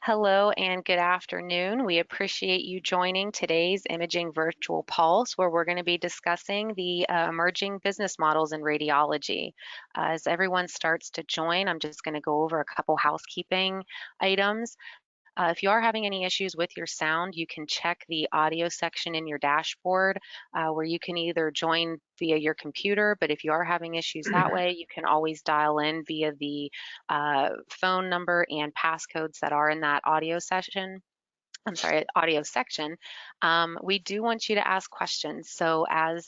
Hello and good afternoon. We appreciate you joining today's Imaging Virtual Pulse, where we're going to be discussing the emerging business models in radiology. As everyone starts to join, I'm just going to go over a couple housekeeping items. If you are having any issues with your sound, you can check the audio section in your dashboard where you can either join via your computer, but if you are having issues that way, you can always dial in via the phone number and passcodes that are in that audio section. Audio section. We do want you to ask questions. So as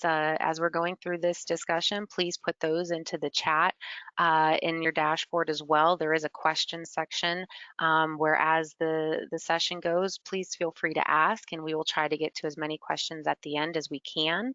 we're going through this discussion, please put those into the chat in your dashboard as well. There is a question section where as the session goes, please feel free to ask, and we will try to get to as many questions at the end as we can.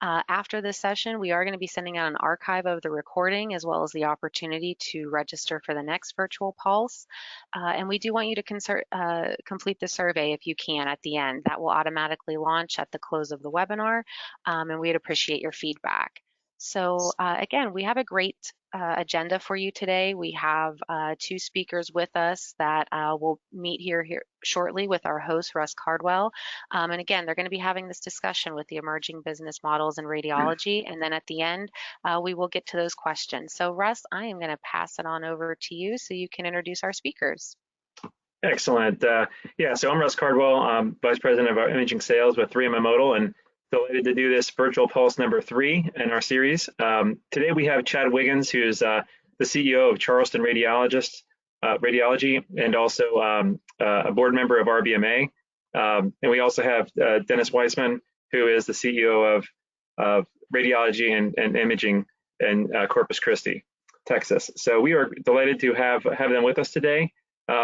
After this session, we are going to be sending out an archive of the recording as well as the opportunity to register for the next virtual pulse. And we do want you to complete the survey if you can at the end. That will automatically launch at the close of the webinar, and we'd appreciate your feedback. So again, we have a great agenda for you today. We have two speakers with us that will meet here shortly with our host, Russ Cardwell. And again, they're going to be having this discussion with the emerging business models in radiology. And then at the end, we will get to those questions. So Russ, I am going to pass it on over to you so you can introduce our speakers. Excellent. So I'm Russ Cardwell. I'm Vice President of our Imaging Sales with 3M Modal, and delighted to do this virtual pulse number 3 in our series. Today we have Chad Wiggins, who's the CEO of Charleston Radiologists, Radiology, and also a board member of RBMA. And we also have Dennis Wiseman, who is the CEO of Radiology and Imaging in Corpus Christi, Texas. So we are delighted to have them with us today.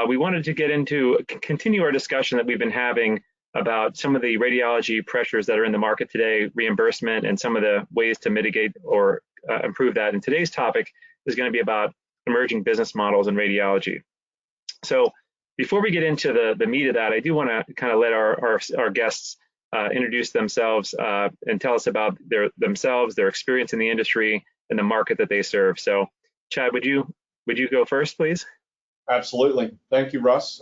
We wanted to continue our discussion that we've been having about some of the radiology pressures that are in the market today, reimbursement, and some of the ways to mitigate or improve that. And today's topic is going to be about emerging business models in radiology. So before we get into the meat of that, I do want to kind of let our guests introduce themselves and tell us about themselves, their experience in the industry, and the market that they serve. So Chad, would you go first, please? Absolutely. Thank you, Russ.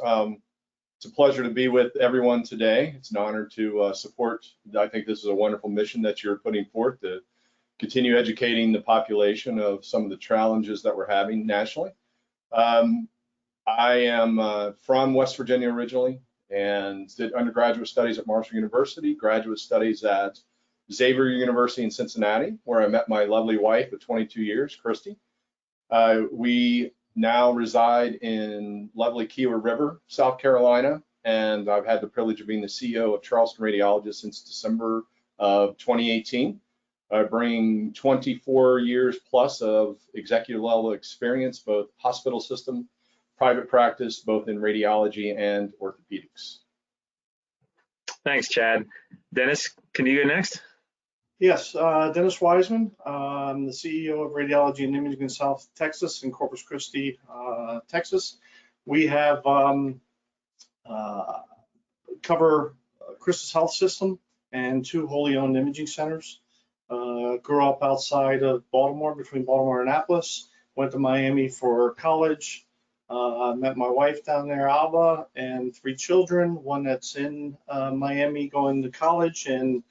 It's a pleasure to be with everyone today. It's an honor to support. I think this is a wonderful mission that you're putting forth to continue educating the population of some of the challenges that we're having nationally. I am from West Virginia originally and did undergraduate studies at Marshall University, graduate studies at Xavier University in Cincinnati, where I met my lovely wife of 22 years, Christy. We now reside in lovely Kiowa River, South Carolina, and I've had the privilege of being the CEO of Charleston Radiologists since December of 2018. I bring 24 years plus of executive level experience, both hospital system, private practice, both in radiology and orthopedics. Thanks, Chad. Dennis, can you go next? Yes, Dennis Wiseman. I'm the CEO of Radiology and Imaging in South Texas in Corpus Christi, Texas. We have cover Christus Health System and 2 wholly owned imaging centers. Grew up outside of Baltimore, between Baltimore and Annapolis. Went to Miami for college. Met my wife down there, Alba, and 3 children. One that's in Miami going to college, and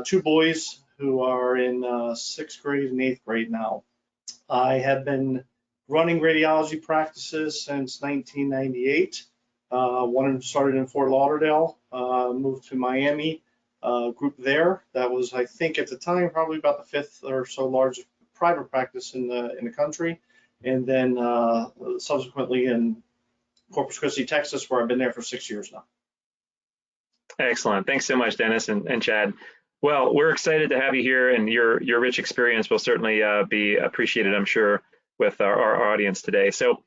2 boys who are in 6th grade and 8th grade now. I have been running radiology practices since 1998. One started in Fort Lauderdale, moved to Miami, group there. That was, I think at the time, probably about the 5th or so largest private practice in the country. And then subsequently in Corpus Christi, Texas, where I've been there for 6 years now. Excellent. Thanks so much, Dennis and Chad. Well, we're excited to have you here, and your rich experience will certainly be appreciated, I'm sure, with our audience today. So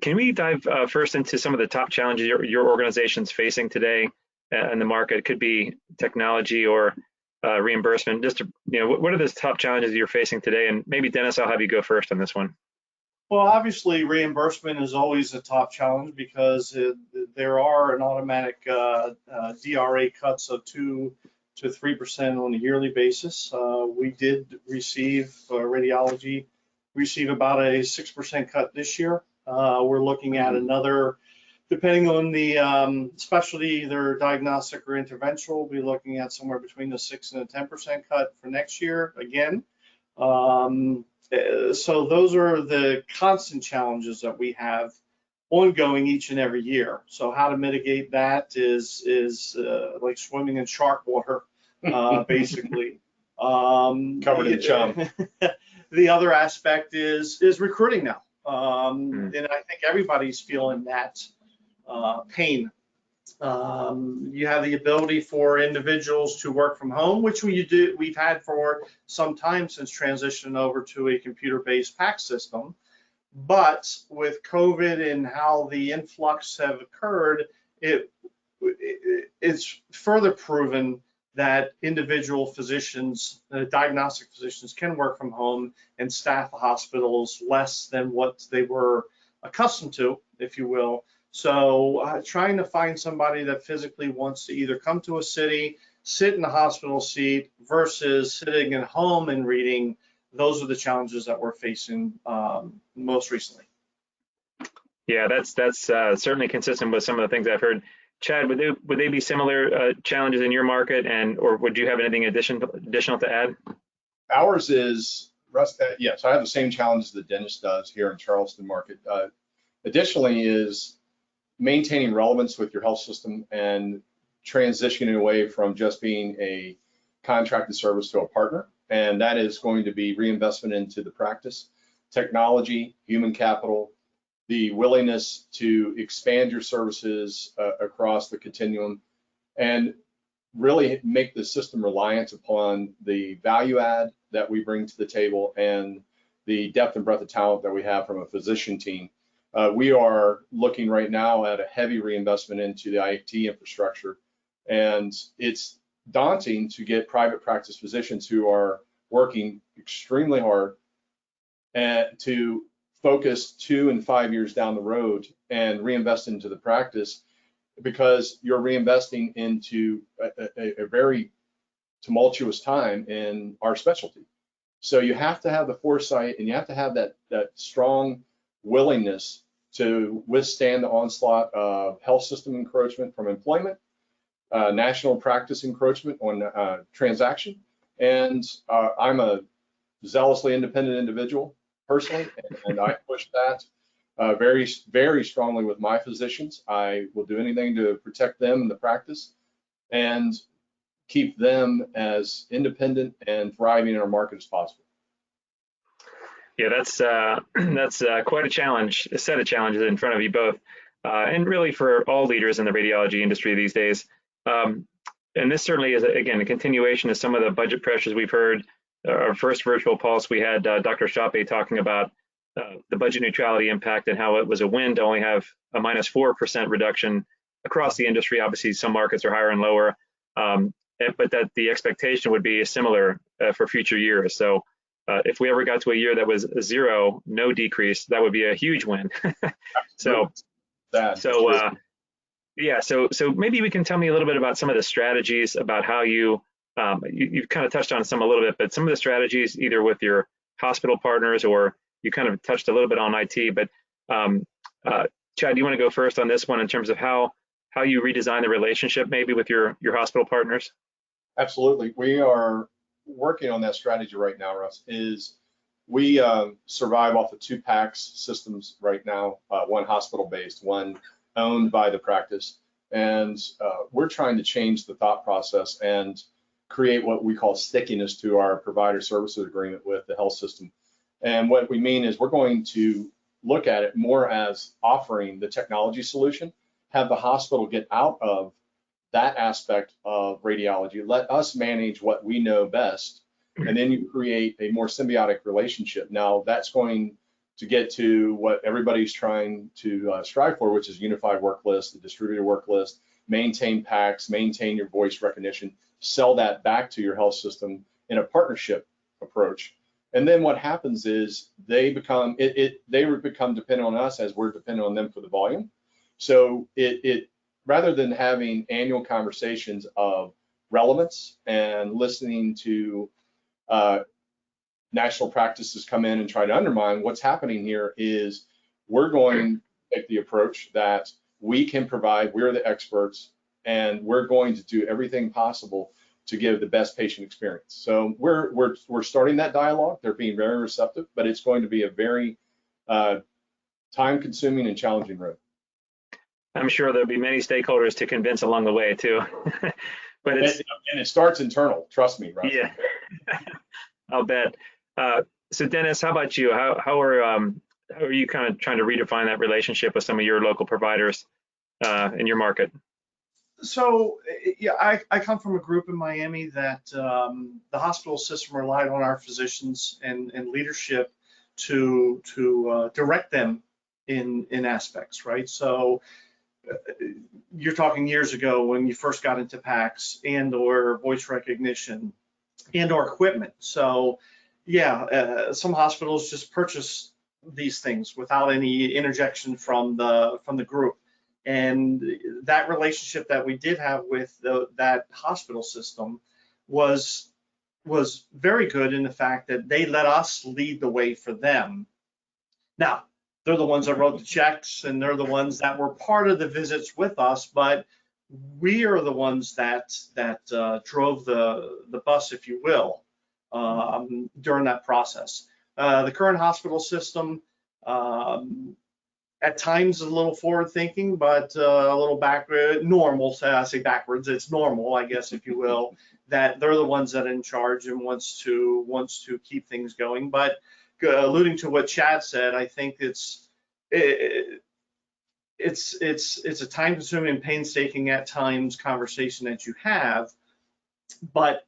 can we dive first into some of the top challenges your organization's facing today in the market? It could be technology or reimbursement. Just to, what are the top challenges you're facing today? And maybe, Dennis, I'll have you go first on this one. Well, obviously, reimbursement is always a top challenge because there are an automatic DRA cuts of 2 to 3% on a yearly basis. We did receive radiology receive about a 6% cut this year. We're looking at another Depending on the specialty, either diagnostic or interventional, we'll be looking at somewhere between a 6 and a 10% cut for next year again. So those are the constant challenges that we have ongoing each and every year. So how to mitigate that is like swimming in shark water, basically. Covered in chum. The other aspect is recruiting now. And I think everybody's feeling that pain. You have the ability for individuals to work from home, which we've had for some time since transitioning over to a computer-based PACS system. But with COVID and how the influx have occurred, it's further proven that individual physicians, diagnostic physicians, can work from home and staff the hospitals less than what they were accustomed to, if you will. So trying to find somebody that physically wants to either come to a city, sit in the hospital seat versus sitting at home and reading, those are the challenges that we're facing most recently. Yeah, that's certainly consistent with some of the things I've heard. Chad, would they be similar challenges in your market, or would you have anything additional to add? Ours is, Russ, yes, I have the same challenges that Dennis does here in Charleston market. Additionally is maintaining relevance with your health system and transitioning away from just being a contracted service to a partner. And that is going to be reinvestment into the practice, technology, human capital, the willingness to expand your services across the continuum, and really make the system reliant upon the value add that we bring to the table and the depth and breadth of talent that we have from a physician team. We are looking right now at a heavy reinvestment into the IT infrastructure, and it's daunting to get private practice physicians who are working extremely hard and to focus 2 and 5 years down the road and reinvest into the practice, because you're reinvesting into a very tumultuous time in our specialty. So you have to have the foresight, and you have to have that strong willingness to withstand the onslaught of health system encroachment from employment, national practice encroachment on transaction. And I'm a zealously independent individual personally, and I push that very, very strongly with my physicians. I will do anything to protect them in the practice and keep them as independent and thriving in our market as possible. Yeah, that's quite a set of challenges in front of you both, and really for all leaders in the radiology industry these days. And this certainly is, again, a continuation of some of the budget pressures we've heard. Our first virtual pulse, we had Dr. Shape talking about the budget neutrality impact and how it was a win to only have a -4% reduction across the industry. Obviously, some markets are higher and lower, but that the expectation would be similar for future years. So if we ever got to a year that was 0, no decrease, that would be a huge win. So maybe we can tell me a little bit about some of the strategies about how you've kind of touched on some a little bit, but some of the strategies either with your hospital partners, or you kind of touched a little bit on IT, but Chad, do you want to go first on this one in terms of how you redesign the relationship maybe with your hospital partners? Absolutely. We are working on that strategy right now, Russ. We survive off of 2 PACS systems right now, one hospital-based, one owned by the practice. And we're trying to change the thought process and create what we call stickiness to our provider services agreement with the health system. And what we mean is we're going to look at it more as offering the technology solution, have the hospital get out of that aspect of radiology, let us manage what we know best, and then you create a more symbiotic relationship. Now that's going to get to what everybody's trying to strive for, which is unified work list, the distributor work list, maintain PACS, maintain your voice recognition, sell that back to your health system in a partnership approach. And then what happens is they become dependent on us as we're dependent on them for the volume. So rather than having annual conversations of relevance and listening to national practices come in and try to undermine, what's happening here is we're going to take the approach that we can provide, we're the experts, and we're going to do everything possible to give the best patient experience. So we're starting that dialogue. They're being very receptive, but it's going to be a very time-consuming and challenging road. I'm sure there'll be many stakeholders to convince along the way too. But and it starts internal. Trust me, Russ. Yeah, I'll bet. So Dennis, how about you? How are you kind of trying to redefine that relationship with some of your local providers in your market? So yeah, I come from a group in Miami that the hospital system relied on our physicians and leadership to direct them in aspects, right? So you're talking years ago when you first got into PACS and or voice recognition and or equipment. So yeah, some hospitals just purchase these things without any interjection from the group. And that relationship that we did have with that hospital system was very good in the fact that they let us lead the way for them. Now, they're the ones that wrote the checks and they're the ones that were part of the visits with us, but we are the ones that drove the bus, if you will, during that process. The current hospital system, at times a little forward thinking, but a little normal. I say backwards. It's normal, I guess, if you will, that they're the ones that are in charge and wants to keep things going. But alluding to what Chad said, I think it's a time-consuming, painstaking at times conversation that you have, but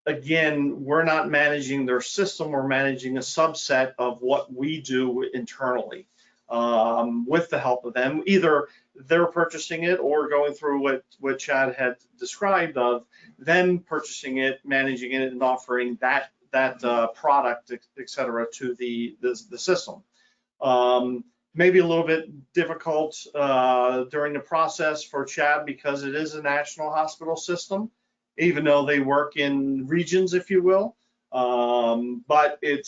again, we're not managing their system. We're managing a subset of what we do internally. With the help of them, either they're purchasing it or going through what Chad had described of them purchasing it, managing it, and offering that product, et cetera, to the system. Maybe a little bit difficult during the process for Chad because it is a national hospital system, even though they work in regions, if you will. But it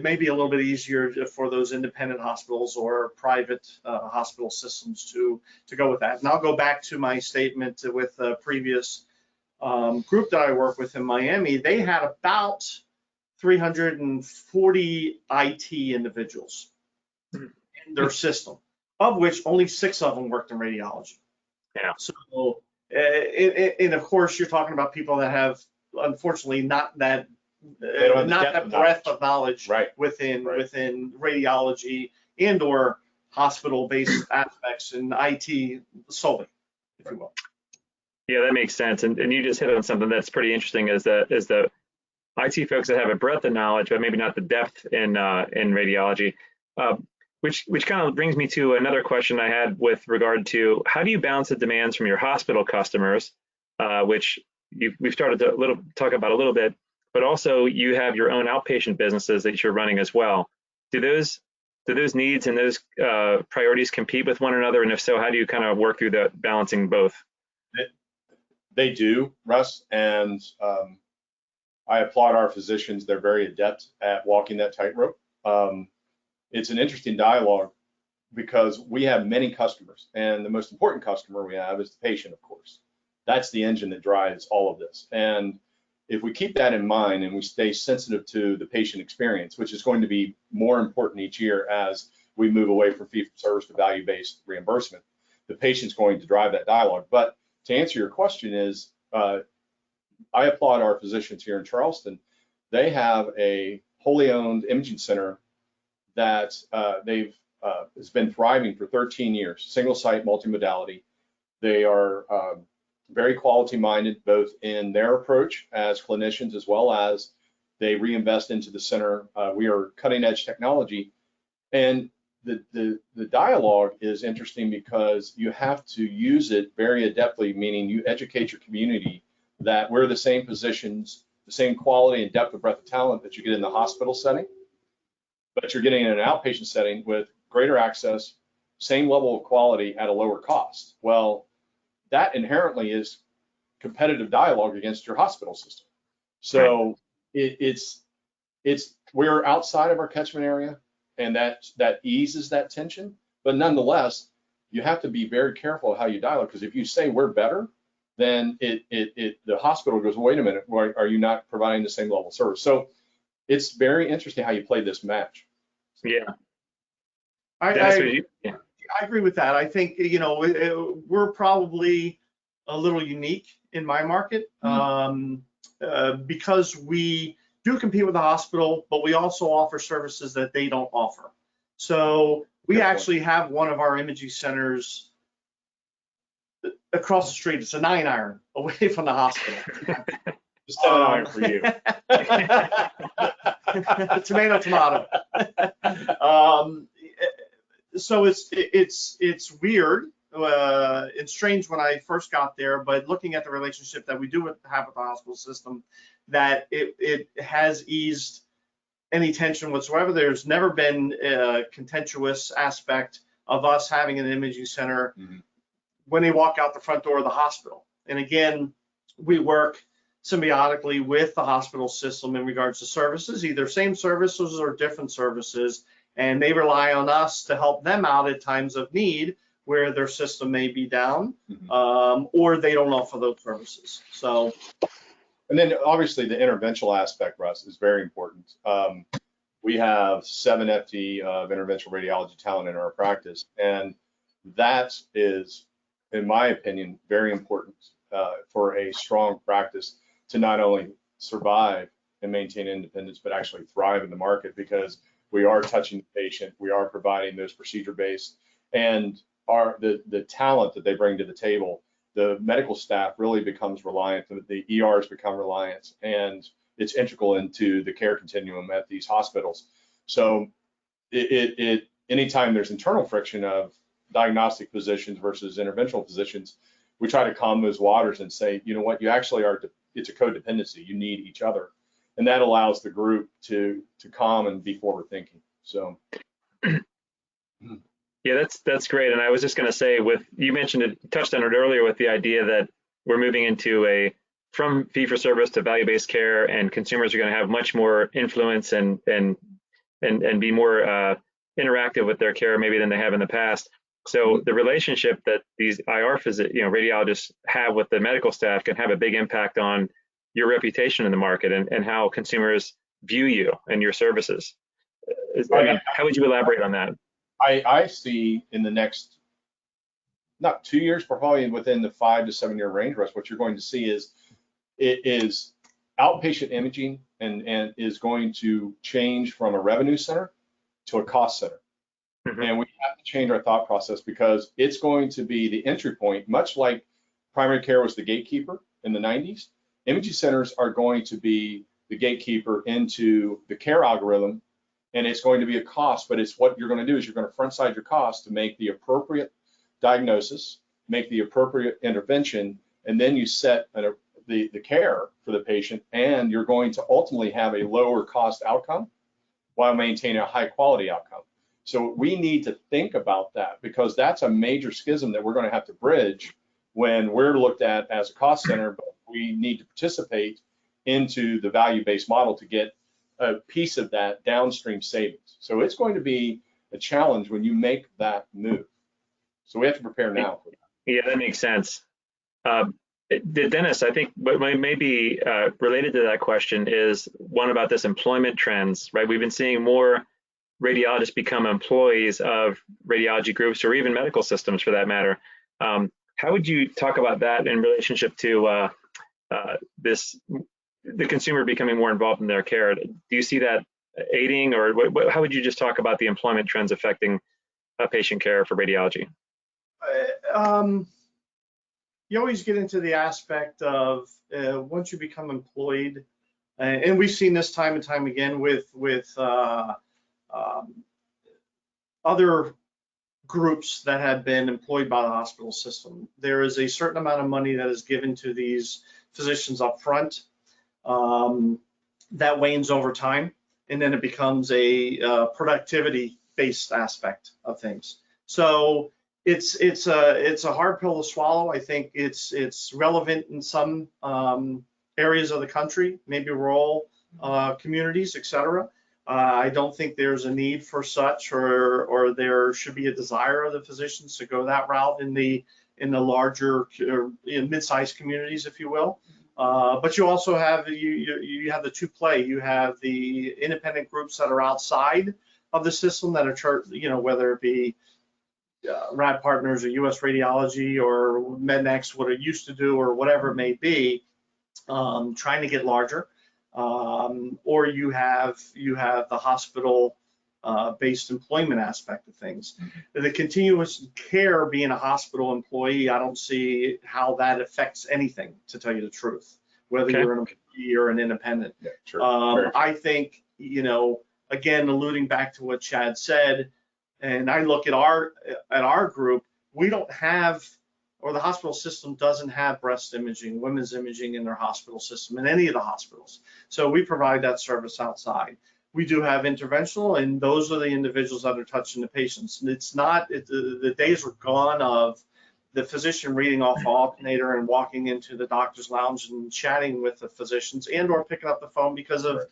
may be a little bit easier for those independent hospitals or private hospital systems to go with that. And I'll go back to my statement with the previous group that I work with in Miami. They had about 340 IT individuals in their system, of which only 6 of them worked in radiology. Yeah. So, and of course, you're talking about people that have, unfortunately, not that breadth of knowledge within radiology and or hospital-based aspects in IT solely, if you will. Yeah, that makes sense. And you just hit on something that's pretty interesting is the IT folks that have a breadth of knowledge, but maybe not the depth in radiology. Which kind of brings me to another question I had with regard to how do you balance the demands from your hospital customers, which we've started to talk about a little bit, but also you have your own outpatient businesses that you're running as well. Do those needs and those priorities compete with one another? And if so, how do you kind of work through that balancing both? They do, Russ, and I applaud our physicians. They're very adept at walking that tightrope. It's an interesting dialogue because we have many customers, and the most important customer we have is the patient, of course. That's the engine that drives all of this. And if we keep that in mind and we stay sensitive to the patient experience, which is going to be more important each year as we move away from fee-for-service to value-based reimbursement, the patient's going to drive that dialogue. But to answer your question is, I applaud our physicians here in Charleston. They have a wholly owned imaging center that has been thriving for 13 years, single site multimodality. They are very quality minded, both in their approach as clinicians, as well as they reinvest into the center. We are cutting edge technology. And the dialogue is interesting because you have to use it very adeptly, meaning you educate your community that we're the same positions, the same quality and depth of breadth of talent that you get in the hospital setting, but you're getting in an outpatient setting with greater access, same level of quality at a lower cost. Well, that inherently is competitive dialogue against your hospital system. So we're outside of our catchment area, and that eases that tension. But nonetheless, you have to be very careful how you dial it, because if you say we're better, then the hospital goes, wait a minute, why are you not providing the same level of service? So it's very interesting how you play this match. Yeah. I agree with that. I think, you know, we're probably a little unique in my market because we do compete with the hospital, but we also offer services that they don't offer. So we actually have one of our imaging centers across the street. It's a 9-iron away from the hospital. Just 7-iron for you. Tomato, tomato. So it's weird and strange when I first got there, but looking at the relationship that we do have with the hospital system, that it has eased any tension whatsoever. There's never been a contentious aspect of us having an imaging center when they walk out the front door of the hospital. And again, we work symbiotically with the hospital system in regards to services, either same services or different services, and they rely on us to help them out at times of need where their system may be down, or they don't offer those services. So, and then obviously the interventional aspect, Russ, is very important. We have 7 FTE of interventional radiology talent in our practice, and that is, in my opinion, very important for a strong practice to not only survive and maintain independence, but actually thrive in the market, because we are touching the patient, we are providing those procedure-based, and the talent that they bring to the table, the medical staff really becomes reliant, the ERs become reliant, and it's integral into the care continuum at these hospitals. So anytime there's internal friction of diagnostic physicians versus interventional physicians, we try to calm those waters and say, you know what, you actually are, it's a codependency, you need each other. And that allows the group to calm and be forward thinking. So. Yeah, that's great. And I was just going to say, you mentioned it, touched on it earlier, with the idea that we're moving into from fee-for-service to value-based care, and consumers are going to have much more influence and be more interactive with their care maybe than they have in the past. So the relationship that these radiologists have with the medical staff can have a big impact on your reputation in the market and how consumers view you and your services. How would you elaborate on that? I see in the next, not 2 years, but probably within the 5 to 7 year range, Russ, what you're going to see is outpatient imaging and is going to change from a revenue center to a cost center. And we have to change our thought process, because it's going to be the entry point, much like primary care was the gatekeeper in the 90s. Imaging centers are going to be the gatekeeper into the care algorithm, and it's going to be a cost, but it's what you're going to do is you're going to front side your cost to make the appropriate diagnosis, make the appropriate intervention, and then you set the care for the patient, and you're going to ultimately have a lower cost outcome while maintaining a high quality outcome. So we need to think about that, because that's a major schism that we're going to have to bridge when we're looked at as a cost center, but we need to participate into the value-based model to get a piece of that downstream savings. So it's going to be a challenge when you make that move. So we have to prepare now for that. Yeah, that makes sense. Dennis, I think what may be related to that question is one about this employment trends, right? We've been seeing more radiologists become employees of radiology groups, or even medical systems for that matter. How would you talk about that in relationship to the consumer becoming more involved in their care? Do you see that aiding, or how would you just talk about the employment trends affecting patient care for radiology? You always get into the aspect of once you become employed, and we've seen this time and time again with other groups that have been employed by the hospital system. There is a certain amount of money that is given to these physicians up front that wanes over time, and then it becomes a productivity-based aspect of things. So it's a hard pill to swallow. I think it's relevant in some areas of the country, maybe rural communities, etc. I don't think there's a need for such, or there should be a desire of the physicians to go that route in the larger in mid-sized communities, if you will. But you also have you have the two play. You have the independent groups that are outside of the system that are, whether it be Rad Partners or US Radiology or Mednex, what it used to do, or whatever it may be, trying to get larger. Or you have the hospital based employment aspect of things. The continuous care, being a hospital employee, I don't see how that affects anything, to tell you the truth, whether you're an employee or an independent. Yeah, sure. I think, again, alluding back to what Chad said, and I look at our group, we don't have, or the hospital system doesn't have breast imaging, women's imaging in their hospital system, in any of the hospitals. So we provide that service outside. We do have interventional, and those are the individuals that are touching the patients. And it's not, the days are gone of the physician reading off the alternator and walking into the doctor's lounge and chatting with the physicians, and or picking up the phone because of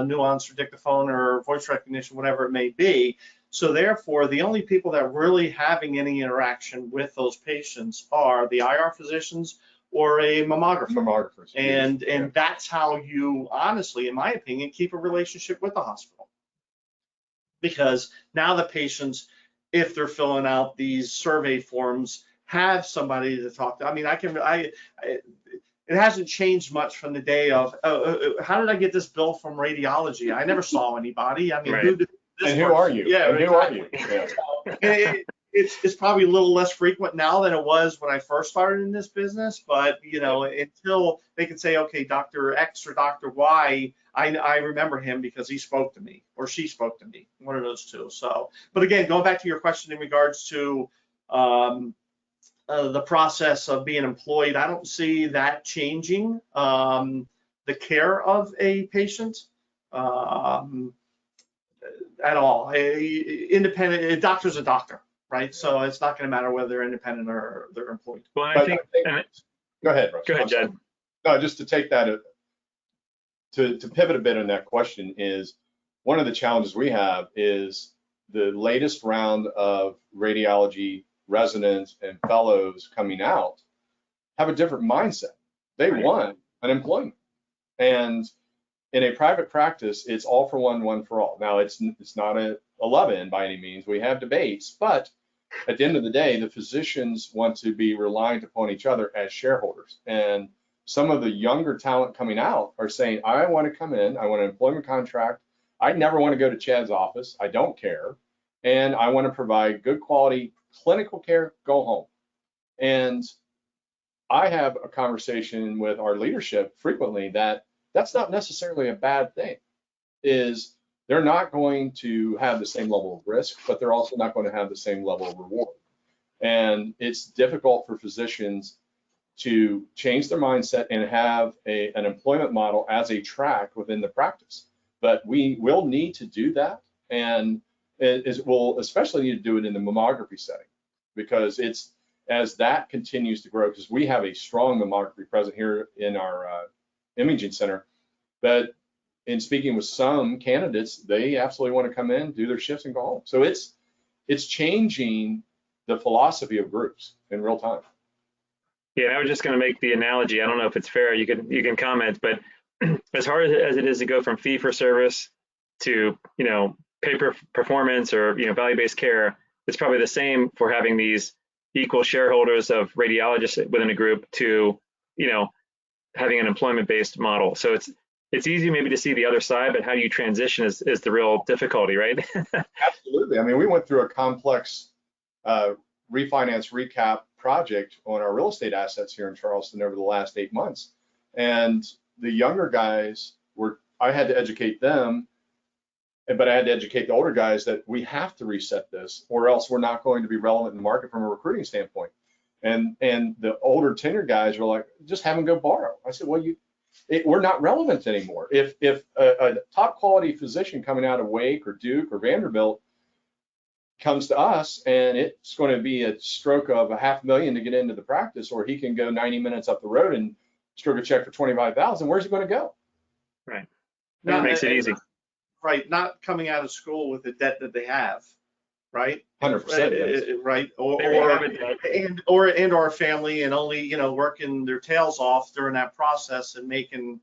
nuance or dictaphone or voice recognition, whatever it may be. So therefore, the only people that are really having any interaction with those patients are the IR physicians or a mammographer. And that's how you, honestly, in my opinion, keep a relationship with the hospital. Because now the patients, if they're filling out these survey forms, have somebody to talk to. I mean, it hasn't changed much from the day of, how did I get this bill from radiology? I never saw anybody. I mean, right. who did this? And who are you? Yeah, and who exactly. are you? Yeah. It's probably a little less frequent now than it was when I first started in this business, but until they can say, okay, Dr. X or Dr. Y, I remember him because he spoke to me or she spoke to me, one of those two. So, but again, going back to your question in regards to the process of being employed, I don't see that changing the care of a patient at all. A doctor's a doctor. Right, so it's not going to matter whether they're independent or they're employed. Well, I think go ahead, Russ. Go ahead, Jed. No, just to take that, to pivot a bit on that question, is one of the challenges we have is the latest round of radiology residents and fellows coming out have a different mindset. They want an employment, and in a private practice, it's all for one for all. Now, it's not a love-in by any means. We have debates, but at the end of the day, the physicians want to be reliant upon each other as shareholders. And some of the younger talent coming out are saying, I want to come in, I want an employment contract. I never want to go to Chad's office. I don't care. And I want to provide good quality clinical care, go home. And I have a conversation with our leadership frequently that that's not necessarily a bad thing. Is they're not going to have the same level of risk, but they're also not going to have the same level of reward. And it's difficult for physicians to change their mindset and have an employment model as a track within the practice. But we will need to do that, and we'll especially need to do it in the mammography setting, because it's as that continues to grow, because we have a strong mammography present here in our imaging center. But in speaking with some candidates, they absolutely want to come in, do their shifts, and go home. So it's changing the philosophy of groups in real time. Yeah, I was just going to make the analogy. I don't know if it's fair. You can comment, but as hard as it is to go from fee for service to pay per performance or value-based care, it's probably the same for having these equal shareholders of radiologists within a group to having an employment-based model. So it's easy maybe to see the other side, but how you transition is the real difficulty, right? Absolutely. I mean, we went through a complex refinance recap project on our real estate assets here in Charleston over the last 8 months. And the younger guys I had to educate them, but I had to educate the older guys that we have to reset this, or else we're not going to be relevant in the market from a recruiting standpoint. And the older tenure guys were like, just have them go borrow. I said, well, we're not relevant anymore. If a top quality physician coming out of Wake or Duke or Vanderbilt comes to us and it's going to be a stroke of $500,000 to get into the practice, or he can go 90 minutes up the road and stroke a check for $25,000, where's he going to go? Right. That makes it easy. right, not coming out of school with the debt that they have, right? 100%. Right, They or a family and only, you know, working their tails off during that process and making,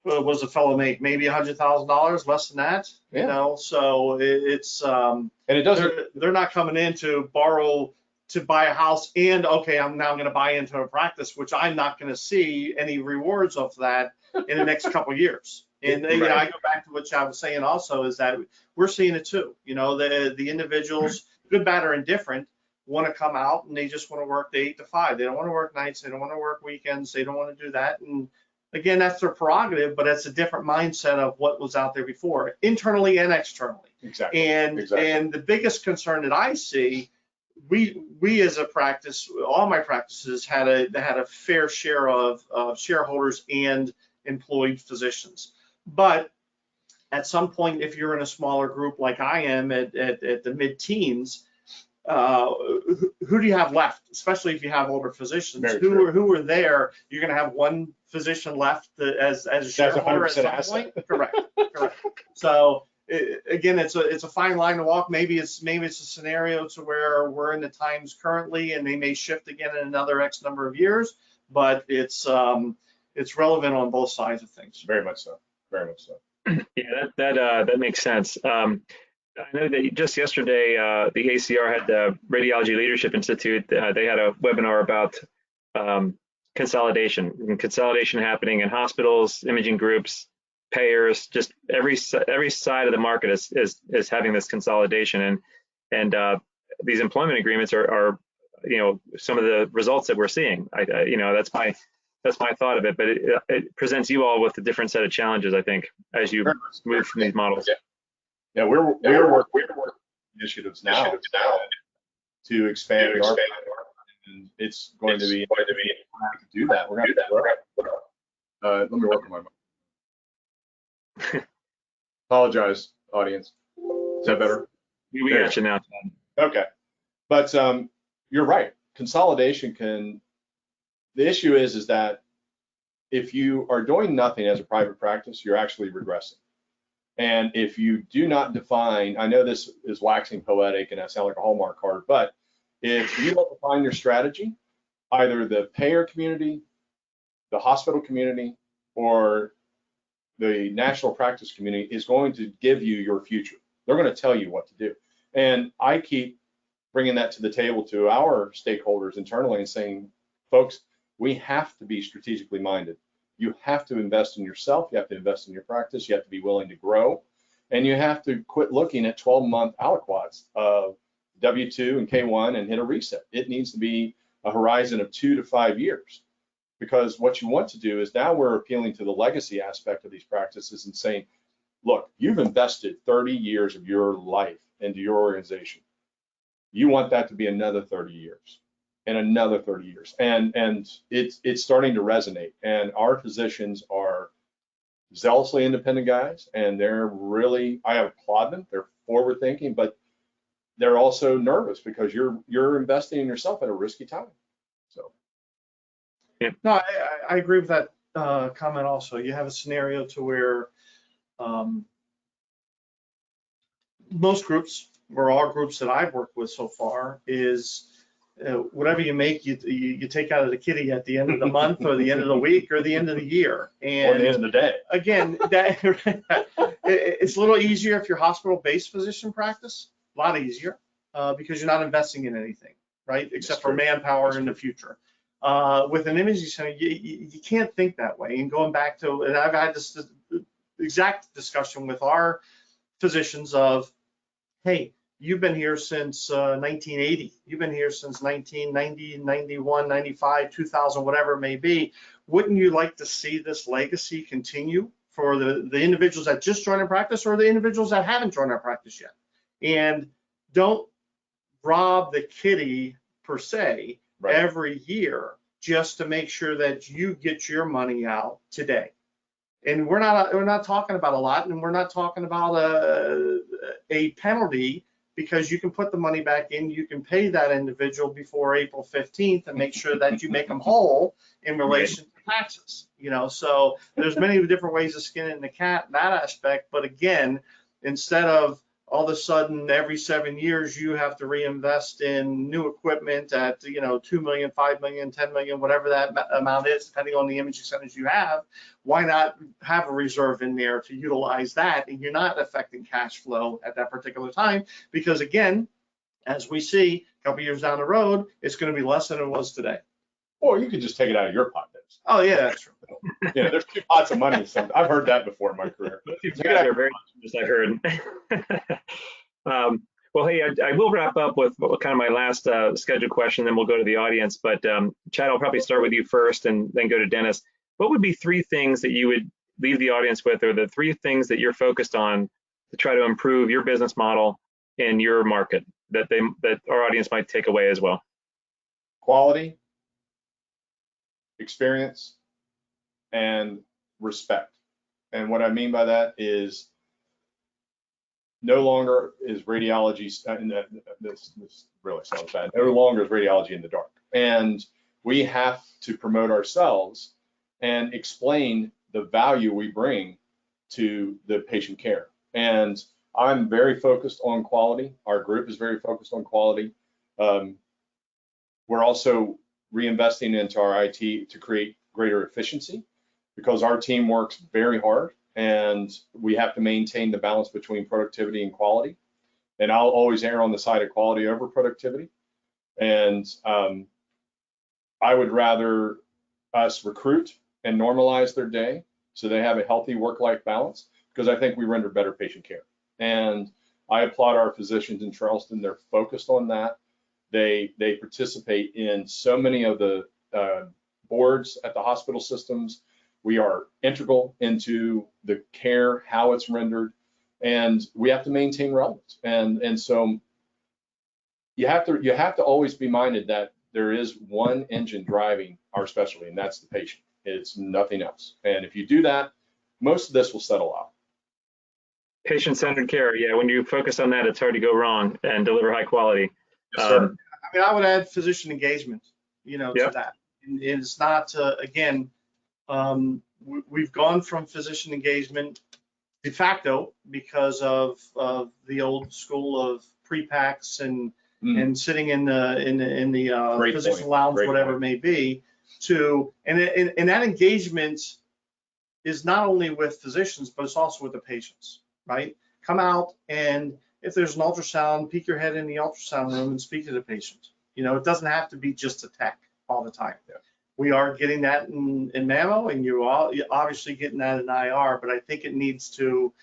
what does a fellow make? Maybe $100,000, less than that, you Yeah. know? So it's, And it doesn't, they're not coming in to borrow to buy a house and, okay, I'm now going to buy into a practice, which I'm not going to see any rewards of that in the next couple of years. And you know, I go back to what Chad was saying also, is that we're seeing it too. You know, the individuals, good, bad, or indifferent, want to come out and they just want to work the 8 to 5. They don't want to work nights. They don't want to work weekends. They don't want to do that. And again, that's their prerogative, but that's a different mindset of what was out there before, internally and externally. exactly. And the biggest concern that I see, we as a practice, all my practices had a fair share of shareholders and employed physicians. But at some point, if you're in a smaller group like I am at the mid-teens, who do you have left? Especially if you have older physicians who are there, you're going to have one physician left as a shareholder at some point. Correct. So again, it's a fine line to walk. Maybe it's a scenario to where we're in the times currently, and they may shift again in another X number of years. But it's relevant on both sides of things. Very much so. Very much so. Yeah, that makes sense. I know that just yesterday, the ACR had the Radiology Leadership Institute. They had a webinar about consolidation happening in hospitals, imaging groups, payers. Just every side of the market is having this consolidation, and these employment agreements are you know, some of the results that we're seeing. You know, that's my thought of it, but it presents you all with a different set of challenges, I think, as you move from these models. Yeah, we're working initiatives now to expand our, and it's going to be to do that. We're going to let me work on my apologize, audience. Is that better? We got you now. Okay, but you're right. Consolidation can. The issue is that if you are doing nothing as a private practice, you're actually regressing. And if you do not define, I know this is waxing poetic and I sound like a Hallmark card, but if you don't define your strategy, either the payer community, the hospital community, or the national practice community is going to give you your future. They're going to tell you what to do. And I keep bringing that to the table to our stakeholders internally and saying, folks, we have to be strategically minded. You have to invest in yourself. You have to invest in your practice. You have to be willing to grow. And you have to quit looking at 12-month aliquots of W-2 and K-1 and hit a reset. It needs to be a horizon of 2 to 5 years. Because what you want to do is now we're appealing to the legacy aspect of these practices and saying, look, you've invested 30 years of your life into your organization. You want that to be another 30 years. And another 30 years, and it's starting to resonate. And our physicians are zealously independent guys, and they're really, I applaud them. They're forward thinking, but they're also nervous because you're investing in yourself at a risky time. So, yeah. No, I agree with that comment. Also, you have a scenario to where most groups, or all groups that I've worked with so far, is whatever you make, you take out of the kitty at the end of the month or the end of the week or the end of the year. And or the end of the day. Again, it's a little easier if you're hospital-based physician practice, a lot easier because you're not investing in anything, right? Except for manpower in the future. With an imaging center, you can't think that way. And going back to, and I've had this exact discussion with our physicians of, hey, you've been here since 1980. You've been here since 1990, 91, 95, 2000, whatever it may be. Wouldn't you like to see this legacy continue for the individuals that just joined our practice or the individuals that haven't joined our practice yet? And don't rob the kitty per se every year just to make sure that you get your money out today. And we're not talking about a lot, and we're not talking about a penalty, because you can put the money back in, you can pay that individual before April 15th and make sure that you make them whole in relation to taxes. You know, so there's many different ways of skinning the cat in that aspect. But again, instead of all of a sudden every 7 years you have to reinvest in new equipment at 2 million, 5 million, 10 million, whatever that amount is, depending on the imaging centers you have. Why not have a reserve in there to utilize that, and you're not affecting cash flow at that particular time? Because again, as we see a couple years down the road, it's going to be less than it was today. Or you could just take it out of your pot. Oh yeah, that's true. There's two pots of money. I've heard that before in my career. You guys are very generous, I've heard. Well, hey, I will wrap up with kind of my last scheduled question, then we'll go to the audience. But Chad, I'll probably start with you first and then go to Dennis. What would be 3 things that you would leave the audience with, or the 3 things that you're focused on to try to improve your business model in your market that our audience might take away as well? Quality, experience, and respect. And what I mean by that is no longer is radiology, this really sounds bad, no longer is radiology in the dark. And we have to promote ourselves and explain the value we bring to the patient care. And I'm very focused on quality. Our group is very focused on quality. We're also reinvesting into our IT to create greater efficiency, because our team works very hard and we have to maintain the balance between productivity and quality. And I'll always err on the side of quality over productivity. And I would rather us recruit and normalize their day so they have a healthy work-life balance, because I think we render better patient care. And I applaud our physicians in Charleston. They're focused on that. They participate in so many of the boards at the hospital systems. We are integral into the care, how it's rendered, and we have to maintain relevance. And so you have to always be minded that there is one engine driving our specialty, and that's the patient. It's nothing else. And if you do that, most of this will settle out. Patient-centered care. Yeah, when you focus on that, it's hard to go wrong and deliver high quality. Yes, sir. I mean, I would add physician engagement, Yep. to that. And it's not, again, we've gone from physician engagement de facto because of the old school of pre-packs and sitting in the physician lounge, whatever it may be, to and that engagement is not only with physicians, but it's also with the patients, right? Come out, and if there's an ultrasound, peek your head in the ultrasound room and speak to the patient. It doesn't have to be just a tech all the time. Yeah. We are getting that in mammo, and you're obviously getting that in IR, but I think it needs to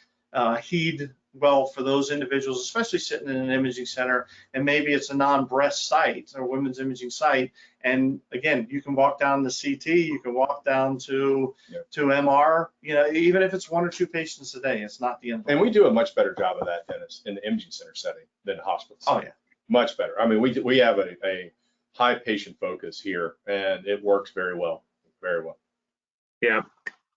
heed well for those individuals, especially sitting in an imaging center, and maybe it's a non-breast site or women's imaging site. And again, you can walk down to CT, you can walk down to MR, even if it's 1 or 2 patients a day, it's not the end. And we do a much better job of that, Dennis, in the imaging center setting than hospital setting. Oh yeah, much better. I mean, we have a high patient focus here, and it works very well, very well.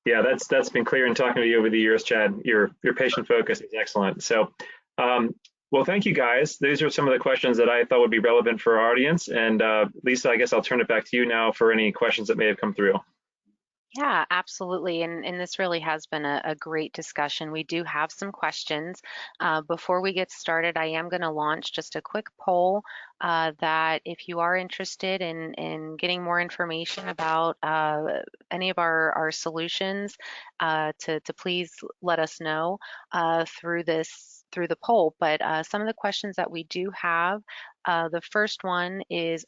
Yeah, that's been clear in talking to you over the years, Chad. Your patient focus is excellent. So, well, thank you guys. These are some of the questions that I thought would be relevant for our audience. And Lisa, I guess I'll turn it back to you now for any questions that may have come through. Yeah, absolutely. And this really has been a great discussion. We do have some questions. Before we get started, I am going to launch just a quick poll that if you are interested in getting more information about any of our solutions, to please let us know through the poll. But some of the questions that we do have, the first one is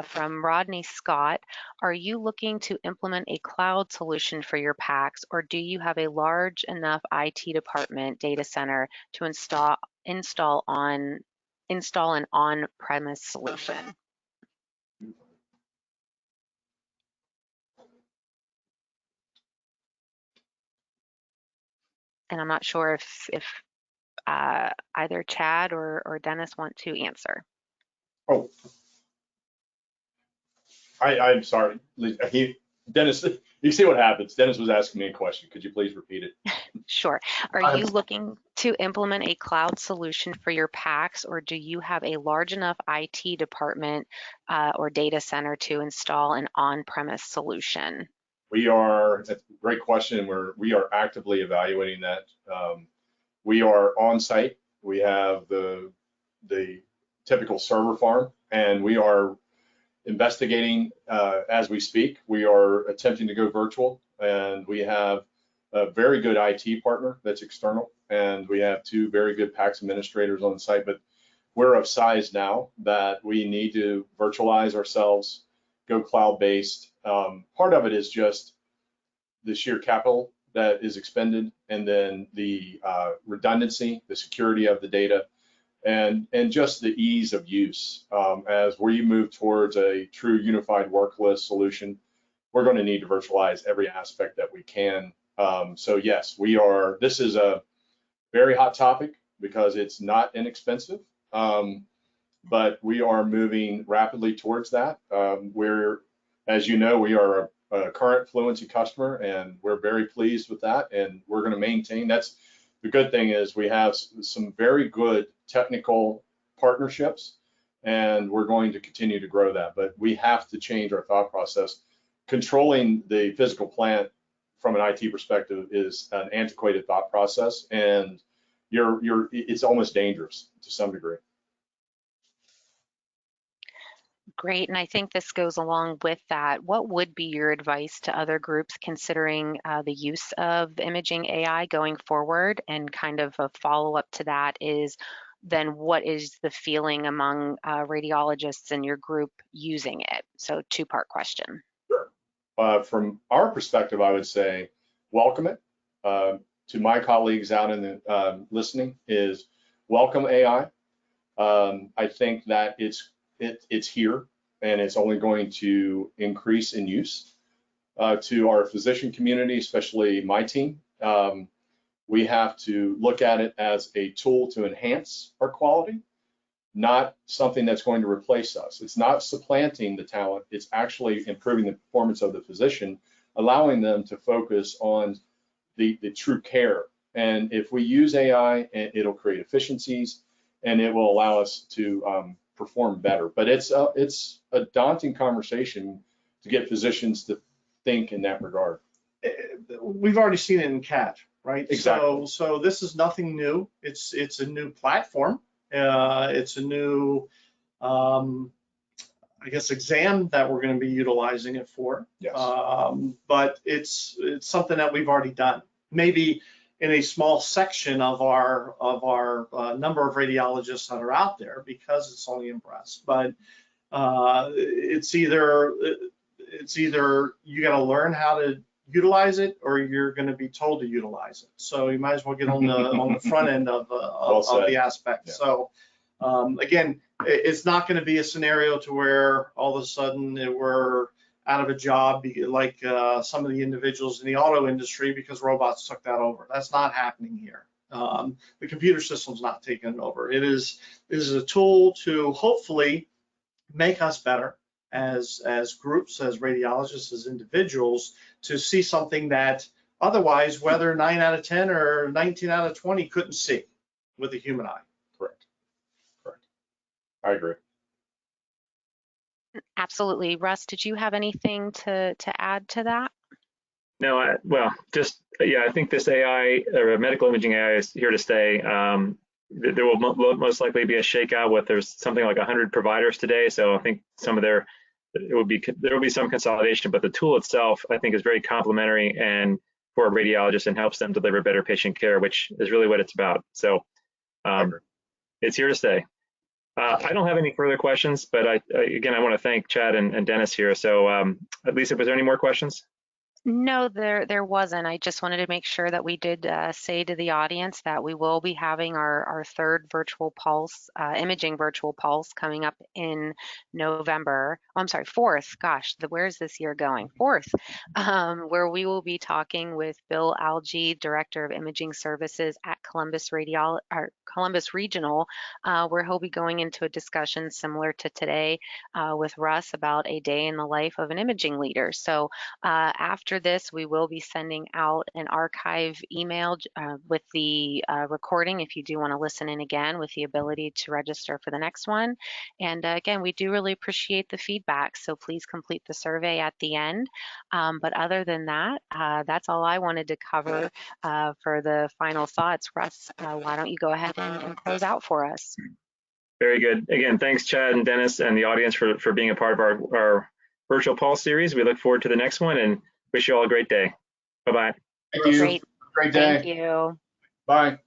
from Rodney Scott. Are you looking to implement a cloud solution for your PACS, or do you have a large enough IT department data center to install an on-premise solution? And I'm not sure if either Chad or Dennis want to answer. Oh, I'm sorry, Dennis, you see what happens. Dennis was asking me a question. Could you please repeat it? Sure. Are you looking to implement a cloud solution for your PACS, or do you have a large enough IT department or data center to install an on-premise solution? That's a great question, and we are actively evaluating that. We are on site. We have the typical server farm, and we are investigating as we speak. We are attempting to go virtual, and we have a very good IT partner that's external, and we have 2 very good PACS administrators on site, but we're of size now that we need to virtualize ourselves, go cloud-based. Part of it is just the sheer capital that is expended, and then the redundancy, the security of the data, and just the ease of use. As we move towards a true unified worklist solution, we're going to need to virtualize every aspect that we can. So yes, this is a very hot topic because it's not inexpensive, but we are moving rapidly towards that. As you know, we are a current Fluency customer, and we're very pleased with that, and we're going to maintain. That's the good thing, is we have some very good technical partnerships, and we're going to continue to grow that. But we have to change our thought process. Controlling the physical plant from an IT perspective is an antiquated thought process, and it's almost dangerous to some degree. Great, and I think this goes along with that. What would be your advice to other groups considering the use of imaging AI going forward? And kind of a follow-up to that is then what is the feeling among radiologists in your group using it? So 2-part question. Sure. From our perspective, I would say welcome it. To my colleagues out in the listening, is welcome AI. I think that it's here, and it's only going to increase in use. To our physician community, especially my team, we have to look at it as a tool to enhance our quality, not something that's going to replace us. It's not supplanting the talent. It's actually improving the performance of the physician, allowing them to focus on the true care. And if we use AI, it'll create efficiencies, and it will allow us to perform better. But it's a daunting conversation to get physicians to think in that regard. We've already seen it in CAD, right? Exactly. So this is nothing new. It's a new platform. It's a new, I guess, exam that we're going to be utilizing it for. Yes. But it's something that we've already done. Maybe in a small section of our number of radiologists that are out there, because it's only in breast. But it's either you got to learn how to utilize it, or you're going to be told to utilize it. So you might as well get on the front end of the aspect. Yeah. So again, it's not going to be a scenario to where all of a sudden we're out of a job like some of the individuals in the auto industry because robots took that over. That's not happening here. The computer system's not taking it over. It is a tool to hopefully make us better as groups, as radiologists, as individuals, to see something that otherwise, whether 9 out of 10 or 19 out of 20 couldn't see with the human eye. Correct. I agree. Absolutely. Russ, did you have anything to add to that? No, I think this AI, or medical imaging AI, is here to stay. There will most likely be a shakeout with, there's something like 100 providers today, so I think there will be some consolidation, but the tool itself, I think, is very complementary and for a radiologist, and helps them deliver better patient care, which is really what it's about. So it's here to stay. I don't have any further questions, but again, I want to thank Chad and Dennis here. So Lisa, was there any more questions? No, there wasn't. I just wanted to make sure that we did say to the audience that we will be having our 3rd virtual pulse, imaging virtual pulse, coming up in November. Oh, I'm sorry, 4th. Gosh, where's this year going? 4th, where we will be talking with Bill Algie, Director of Imaging Services at Columbus Regional, where he'll be going into a discussion similar to today with Russ about a day in the life of an imaging leader. So after after this, we will be sending out an archive email with the recording if you do want to listen in again, with the ability to register for the next one. And again, we do really appreciate the feedback, so please complete the survey at the end. But other than that, that's all I wanted to cover for the final thoughts. Russ, why don't you go ahead and close out for us? Very good. Again, thanks, Chad and Dennis and the audience for being a part of our Virtual Pulse series. We look forward to the next one and wish you all a great day. Bye-bye. Thank you. Great. Great day. Thank you. Bye.